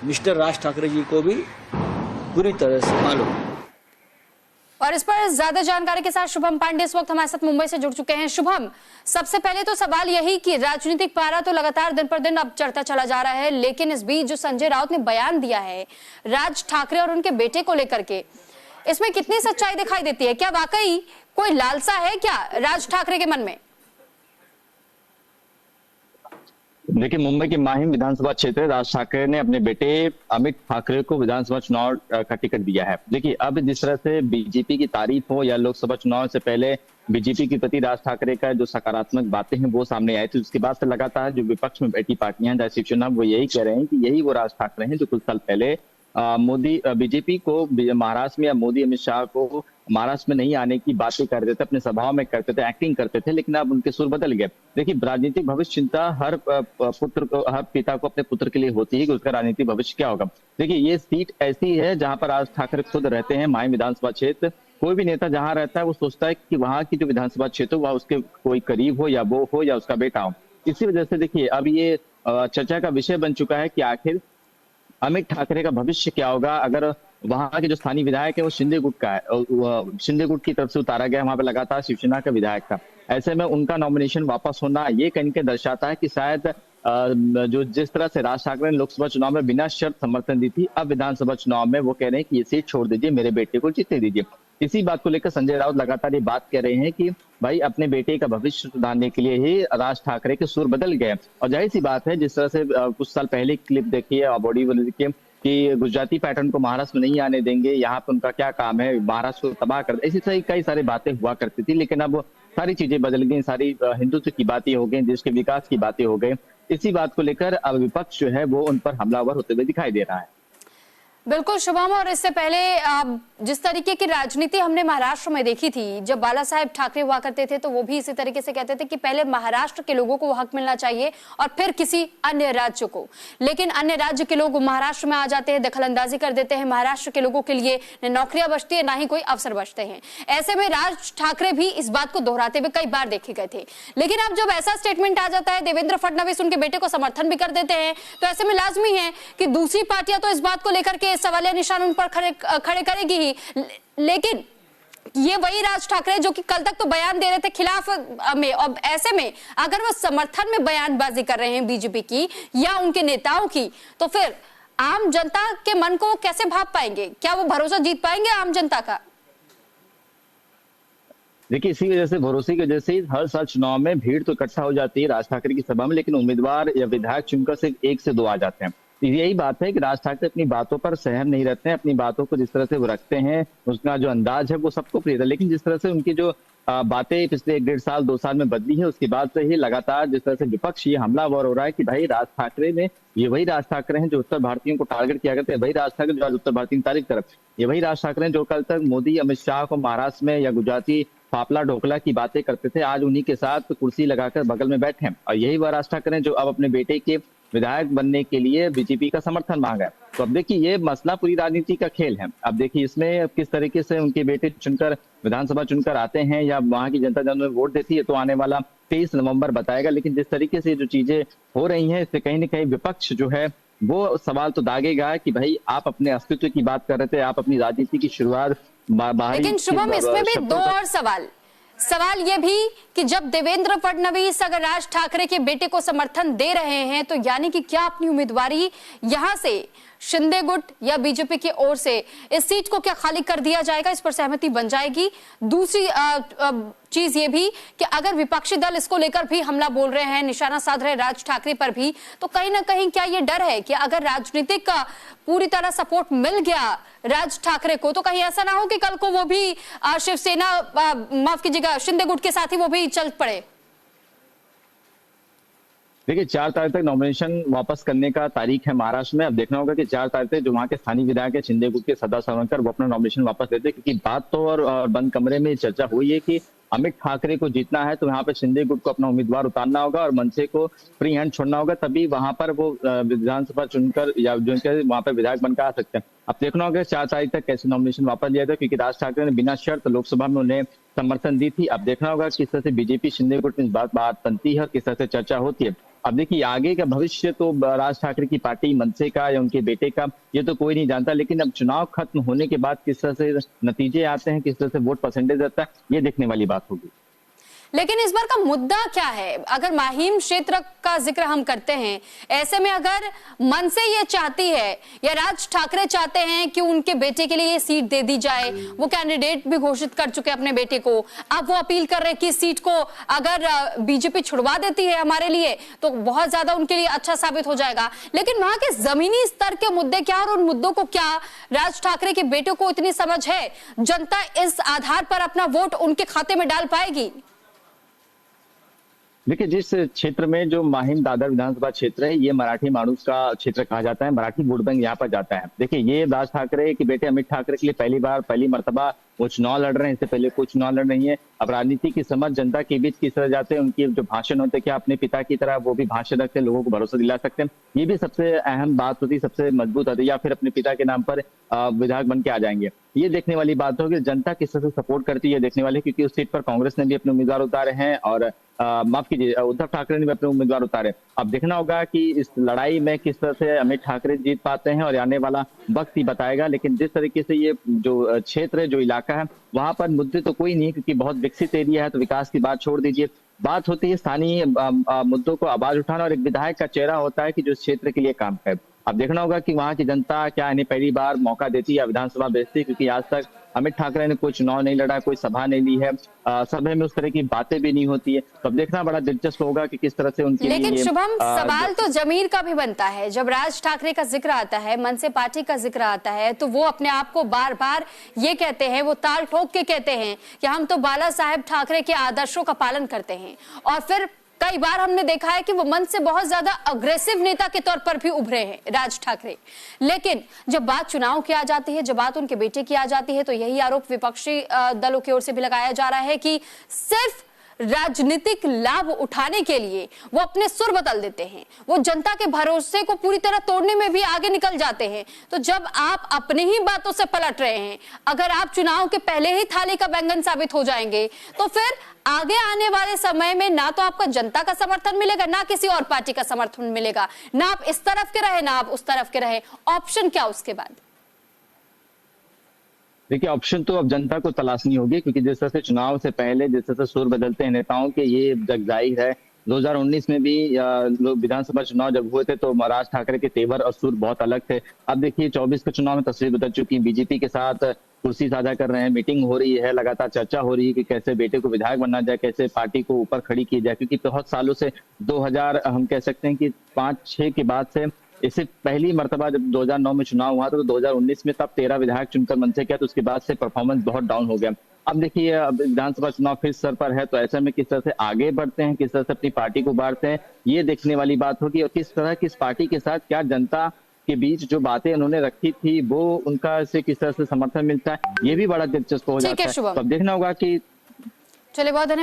Mister Raj Thackeray ji को भी पूरी तरह से मालूम। और इस पर ज्यादा जानकारी के साथ शुभम पांडे इस वक्त हमारे साथ मुंबई से जुड़ चुके हैं। शुभम, सबसे पहले तो सवाल यही कि राजनीतिक पारा तो लगातार दिन पर दिन अब चढ़ता चला जा रहा है, लेकिन इस बीच जो संजय राउत ने बयान दिया है राज ठाकरे और उनके बेटे को लेकर के, इसमें कितनी सच्चाई दिखाई देती है? क्या वाकई कोई लालसा है क्या राज ठाकरे के मन में? देखिए, मुंबई के माहिम विधानसभा क्षेत्र राज ठाकरे ने अपने बेटे अमित ठाकरे को विधानसभा चुनाव का टिकट दिया है। देखिए, अब जिस तरह से बीजेपी की तारीफ हो या लोकसभा चुनाव से पहले बीजेपी के प्रति राज ठाकरे का जो सकारात्मक बातें हैं वो सामने आई थी, उसके बाद से लगातार जो विपक्ष में बैठी पार्टियां जैसे शिवसेना, वो यही कह रहे हैं कि यही वो राज ठाकरे हैं जो कुछ साल पहले बीजेपी को महाराष्ट्र में या मोदी अमित शाह को महाराष्ट्र में नहीं आने की बातें कर रहे थे, अपने सभाओं में करते थे, एक्टिंग करते थे, लेकिन अब उनके सुर बदल गए। देखिए, राजनीतिक भविष्य चिंता हर पिता को अपने पुत्र के लिए होती है कि उसका राजनीतिक भविष्य क्या होगा। देखिए, ये सीट ऐसी है जहां पर राज ठाकरे खुद रहते हैं, माहिम विधानसभा क्षेत्र। कोई भी नेता जहां रहता है वो सोचता है कि वहां की जो विधानसभा क्षेत्र वह उसके कोई करीब हो या वो हो या उसका बेटा हो। इसी वजह से देखिए, अब ये चर्चा का विषय बन चुका है कि आखिर अमित ठाकरे का भविष्य क्या होगा अगर वहां के जो स्थानीय विधायक है वो शिंदे गुट का है, शिंदे गुट की तरफ से उतारा गया, वहां पे लगातार शिवसेना का विधायक था। ऐसे में उनका नॉमिनेशन वापस होना ये कहीं के दर्शाता है कि शायद जो जिस तरह से राज ठाकरे ने लोकसभा चुनाव में बिना शर्त समर्थन दी थी, अब विधानसभा चुनाव में वो कह रहे हैं कि ये सीट छोड़ दीजिए, मेरे बेटे को जीतने दीजिए। इसी बात को लेकर संजय राउत लगातार ये बात कह रहे हैं कि भाई अपने बेटे का भविष्य सुधारने के लिए ही राज ठाकरे के सुर बदल गए। और जाहिर सी बात है, जिस तरह से कुछ साल पहले क्लिप देखिए बॉडी देखिए कि गुजराती पैटर्न को महाराष्ट्र में नहीं आने देंगे, यहाँ पे उनका क्या काम है, महाराष्ट्र को तबाह कर, ऐसी सही कई सारी बातें हुआ करती थी। लेकिन अब सारी चीजें बदल गई, सारी हिंदुत्व की बातें हो गई, देश के विकास की बातें हो गई। इसी बात को लेकर अब विपक्ष जो है वो उन पर हमलावर होते हुए दिखाई दे रहा है। बिल्कुल शुभम, और इससे पहले जिस तरीके की राजनीति हमने महाराष्ट्र में देखी थी, जब बाला साहेब ठाकरे हुआ करते थे तो वो भी इसी तरीके से कहते थे कि पहले महाराष्ट्र के लोगों को हक मिलना चाहिए और फिर किसी अन्य राज्य को। लेकिन अन्य राज्य के लोग महाराष्ट्र में आ जाते हैं, दखलंदाजी कर देते हैं, महाराष्ट्र के लोगों के लिए न नौकरियां बचती है ना ही कोई अवसर बचते हैं। ऐसे में राज ठाकरे भी इस बात को दोहराते हुए कई बार देखे गए थे। लेकिन अब जब ऐसा स्टेटमेंट आ जाता है, देवेंद्र फडणवीस उनके बेटे को समर्थन भी कर देते हैं, तो ऐसे में लाजमी है कि दूसरी पार्टियां तो इस बात को लेकर के सवालिया निशान उन पर खड़े करेगी ही। लेकिन ये वही राज ठाकरे जो कि कल तक तो बयान दे रहे थे खिलाफ में, अब ऐसे में अगर वो समर्थन में बयानबाजी कर रहे हैं बीजेपी की या उनके नेताओं की, तो फिर आम जनता के मन को कैसे भाप पाएंगे? क्या वो भरोसा जीत पाएंगे आम जनता का? देखिए, इसी वजह से भरोसे की वजह से हर साल चुनाव में भीड़ तो इकट्ठा हो जाती है राज ठाकरे की सभा में, लेकिन उम्मीदवार या विधायक चुनकर सिर्फ 1 से 2 आ जाते हैं। यही बात है कि राज ठाकरे अपनी बातों पर सहम नहीं रहते हैं, अपनी बातों को जिस तरह से वो रखते हैं, उसका जो अंदाज है वो सबको प्रिय है। लेकिन जिस तरह से उनकी जो बातें पिछले 1 डेढ़ साल 2 साल में बदली है, उसके बाद से ही लगातार जिस तरह से विपक्ष ये हमलावर हो रहा है कि भाई राज ठाकरे ने, ये वही राज ठाकरे हैं जो उत्तर भारतीयों को टारगेट किया करते हैं, वही राज ठाकरे जो आज उत्तर भारतीयों की तारीफ कर, ये वही राज ठाकरे हैं जो कल तक मोदी अमित शाह को महाराष्ट्र में या गुजराती फाफला ढोकला की बातें करते थे, आज उन्हीं के साथ कुर्सी लगाकर बगल में बैठे हैं। और यही वह राज ठाकरे हैं जो अब अपने बेटे के विधायक बनने के लिए बीजेपी का समर्थन मांगा है। तो अब देखिए, ये मसला पूरी राजनीति का खेल है। अब देखिए इसमें किस तरीके से उनके बेटे चुनकर विधानसभा चुनकर आते हैं या वहां की जनता जब उन्हें वोट देती है, तो आने वाला 23 नवंबर बताएगा। लेकिन जिस तरीके से जो चीजें हो रही हैं, इससे कहीं ना कहीं विपक्ष जो है वो सवाल तो दागेगा कि भाई आप अपने अस्तित्व की बात कर रहे थे, आप अपनी राजनीति की शुरुआत लेकिन शुभम, इसमें भी 2 और सवाल ये भी कि जब देवेंद्र फडणवीस अगर राज ठाकरे के बेटे को समर्थन दे रहे हैं, तो यानी कि क्या अपनी उम्मीदवारी यहां से शिंदे गुट या बीजेपी की ओर से इस सीट को क्या खाली कर दिया जाएगा? इस पर सहमति बन जाएगी। दूसरी चीज ये भी कि अगर विपक्षी दल इसको लेकर भी हमला बोल रहे हैं, निशाना साध रहे राज ठाकरे पर भी, तो कहीं ना कहीं क्या ये डर है कि अगर राजनीतिक का पूरी तरह सपोर्ट मिल गया राज ठाकरे को, तो कहीं ऐसा ना हो कि कल को वो भी शिवसेना, माफ कीजिएगा, शिंदे गुट के साथ ही वो भी चल पड़े? देखिए, 4 तारीख तक नॉमिनेशन वापस करने का तारीख है महाराष्ट्र में। अब देखना होगा कि 4 तारीख तक जो वहाँ के स्थानीय विधायक है शिंदे गुट के सदा सावरकर, वो अपना नॉमिनेशन वापस लेते हैं। क्योंकि बात तो और बंद कमरे में चर्चा हुई है कि अमित ठाकरे को जीतना है तो यहाँ पे शिंदे गुट को अपना उम्मीदवार उतारना होगा और मनसे को फ्री हैंड छोड़ना होगा, तभी वहां पर वो विधानसभा चुनकर या जो वहां पर विधायक बनकर आ सकते हैं। अब देखना होगा 4 तारीख तक कैसे नॉमिनेशन वापस लिया था, क्योंकि राज ठाकरे ने बिना शर्त लोकसभा में उन्हें समर्थन दी थी। अब देखना होगा किस तरह से बीजेपी शिंदे गुट में बात बनती है और किस तरह से चर्चा होती है। अब देखिए आगे का भविष्य तो राज ठाकरे की पार्टी मनसे का या उनके बेटे का ये तो कोई नहीं जानता, लेकिन अब चुनाव खत्म होने के बाद किस तरह से नतीजे आते हैं, किस तरह से वोट परसेंटेज आता है, ये देखने वाली बात होगी। लेकिन इस बार का मुद्दा क्या है? अगर माहिम क्षेत्र का जिक्र हम करते हैं, ऐसे में अगर मनसे ये चाहती है या राज ठाकरे चाहते हैं कि उनके बेटे के लिए ये सीट दे दी जाए, वो कैंडिडेट भी घोषित कर चुके हैं अपने बेटे को, अब वो अपील कर रहे हैं कि इस सीट को अगर बीजेपी छुड़वा देती है हमारे लिए तो बहुत ज्यादा उनके लिए अच्छा साबित हो जाएगा। लेकिन वहां के जमीनी स्तर के मुद्दे क्या और उन मुद्दों को क्या राज ठाकरे के बेटे को इतनी समझ है? जनता इस आधार पर अपना वोट उनके खाते में डाल पाएगी? देखिए जिस क्षेत्र में जो माहिम दादर विधानसभा क्षेत्र है, ये मराठी माणूस का क्षेत्र कहा जाता है, मराठी वोट बैंक यहाँ पर जाता है। देखिए ये राज ठाकरे के बेटे अमित ठाकरे के लिए पहली मर्तबा वो चुनाव लड़ रहे हैं, इससे पहले कोई चुनाव लड़ रही है। अब राजनीति की समझ जनता के बीच किस तरह जाते हैं, उनकी जो भाषण होते हैं, क्या अपने पिता की तरह वो भी भाषण रखते हैं, लोगों को भरोसा दिला सकते हैं, ये भी सबसे अहम बात होती है, सबसे मजबूत होती है। या फिर अपने पिता के नाम पर विधायक बन के आ जाएंगे, ये देखने वाली बात होगी। जनता किस तरह से सपोर्ट करती है देखने वाले, क्योंकि उस सीट पर कांग्रेस ने भी अपने उम्मीदवार उतारे हैं और माफ कीजिए उद्धव ठाकरे ने भी अपने उम्मीदवार उतारे। अब देखना होगा कि इस लड़ाई में किस तरह से अमित ठाकरे जीत पाते हैं और आने वाला वक्त ही बताएगा। लेकिन जिस तरीके से ये जो क्षेत्र है, जो इलाका है, वहां पर मुद्दे तो कोई नहीं है, क्योंकि बहुत विकसित एरिया है, तो विकास की बात छोड़ दीजिए, बात होती है स्थानीय मुद्दों को आवाज उठाना, और एक विधायक का चेहरा होता है कि जो इस क्षेत्र के लिए काम करे। अब देखना होगा कि वहां की जनता क्या इन्हें पहली बार मौका देती है या विधानसभा भेजती है, क्योंकि आज तक अमित ठाकरे ने कोई चुनाव नहीं लड़ा, कोई सभा नहीं ली है, सभा में उस तरह की बातें भी नहीं होती है। तो अब देखना बड़ा दिलचस्प होगा कि किस तरह से उनके लेकिन लिए शुभम, सवाल तो जमीर का भी बनता है। जब राज ठाकरे का जिक्र आता है, मनसे पार्टी का जिक्र आता है, तो वो अपने आप को बार बार ये कहते हैं, वो ताल ठोक के कहते हैं कि हम तो बाला साहेब ठाकरे के आदर्शों का पालन करते हैं। और फिर कई बार हमने देखा है कि वो मन से बहुत ज्यादा अग्रेसिव नेता के तौर पर भी उभरे हैं राज ठाकरे। लेकिन जब बात चुनाव की आ जाती है, जब बात उनके बेटे की आ जाती है, तो यही आरोप विपक्षी दलों की ओर से भी लगाया जा रहा है कि सिर्फ राजनीतिक लाभ उठाने के लिए वो अपने सुर बदल देते हैं, वो जनता के भरोसे को पूरी तरह तोड़ने में भी आगे निकल जाते हैं। तो जब आप अपनी ही बातों से पलट रहे हैं, अगर आप चुनाव के पहले ही थाली का बैंगन साबित हो जाएंगे, तो फिर आगे आने वाले समय में ना तो आपका जनता का समर्थन मिलेगा, ना किसी और पार्टी का समर्थन मिलेगा, ना आप इस तरफ के रहे, ना आप उस तरफ के रहे। ऑप्शन क्या उसके बाद? देखिए ऑप्शन तो अब जनता को तलाशनी होगी, क्योंकि जिस तरह से चुनाव से पहले जिस तरह से सुर बदलते हैं नेताओं के, ये जग जाहिर है। 2019 में भी लोग विधानसभा चुनाव जब हुए थे तो राज ठाकरे के तेवर और सुर बहुत अलग थे। अब देखिए 24 के चुनाव में तस्वीर बदल चुकी है, बीजेपी के साथ कुर्सी साझा कर रहे हैं, मीटिंग हो रही है, लगातार चर्चा हो रही है कि कैसे बेटे को विधायक बनना जाए, कैसे पार्टी को ऊपर खड़ी की जाए, क्योंकि बहुत सालों से 2000 हम कह सकते हैं कि 5-6 के बाद से, इससे पहली मर्तबा जब 2009 में चुनाव हुआ था तो 2019 में तब 13 विधायक चुनकर मनसे किया, तो उसके बाद से परफॉर्मेंस बहुत डाउन हो गया। अब देखिए अब विधानसभा चुनाव फिर सर पर है, तो ऐसे में किस तरह से आगे बढ़ते हैं, किस तरह से अपनी पार्टी को बांटते हैं, ये देखने वाली बात होगी। और किस तरह किस पार्टी के साथ क्या जनता के बीच जो बातें उन्होंने रखी थी वो उनका से किस तरह से समर्थन मिलता है, ये भी बड़ा दिलचस्प हो जाता है। तो अब देखना होगा कि चलिए, बहुत धन्यवाद।